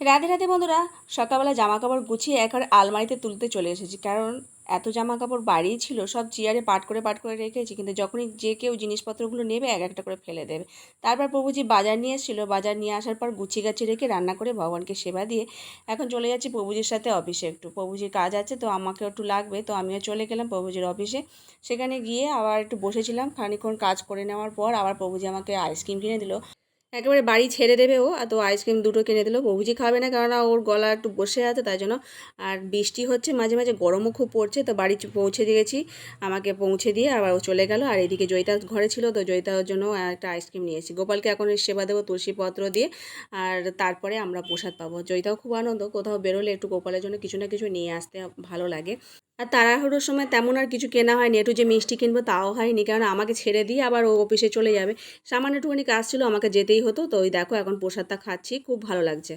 রাধে রাধে বন্ধুরা, সকালবেলা জামা কাপড় গুছিয়ে একবারে আলমারিতে তুলতে চলে এসেছি। কারণ এত জামা কাপড় বাড়িই ছিল, সব চেয়ারে পাট করে রেখেছি, কিন্তু যখনই যে কেউ জিনিসপত্রগুলো নেবে এক একটা করে ফেলে দেবে। তারপর প্রভুজি বাজার নিয়ে এসেছিলো, বাজার নিয়ে আসার পর গুছিয়ে গাছিয়ে রেখে রান্না করে ভগবানকে সেবা দিয়ে এখন চলে যাচ্ছি প্রভুজির সাথে অফিসে। একটু প্রভুজির কাজ আছে, তো আমাকেও একটু লাগবে, তো আমিও চলে গেলাম প্রভুজির অফিসে। সেখানে গিয়ে আবার একটু বসেছিলাম, খানিকক্ষণ কাজ করে নেওয়ার পর আবার প্রভুজি আমাকে আইসক্রিম কিনে দিল। একেবারে বাড়ি ছেড়ে দেবে ও, তো আইসক্রিম দুটো কিনে দিল। প্রভুজি খাবে না, কেননা ওর গলা একটু বসে আছে তাই জন্য। আর বৃষ্টি হচ্ছে, মাঝে মাঝে গরমও খুব পড়ছে, তো বাড়ি পৌঁছে দিয়েছি। আমাকে পৌঁছে দিয়ে আবার ও চলে গেল। আর এদিকে জয়িতা ঘরে ছিল, তো জয়িতার জন্য একটা আইসক্রিম নিয়ে এসেছি। গোপালকে এখন সেবা দেবো তুলসীপত্র দিয়ে, আর তারপরে আমরা প্রসাদ পাবো। জয়িতাও খুব আনন্দ, কোথাও বেরোলে একটু গোপালের জন্য কিছু না কিছু নিয়ে আসতে ভালো লাগে। আর তাড়াহুড়োর সময় তেমন আর কিছু কেনা হয়নি, একটু যে মিষ্টি কিনবো তাও হয়নি, কারণ আমাকে ছেড়ে দিয়ে আবার ও অফিসে চলে যাবে। সামান্য একটুখানি কাজ ছিল, আমাকে যেতেই হতো। তো ওই দেখো এখন প্রসাদটা খাচ্ছি, খুব ভালো লাগছে।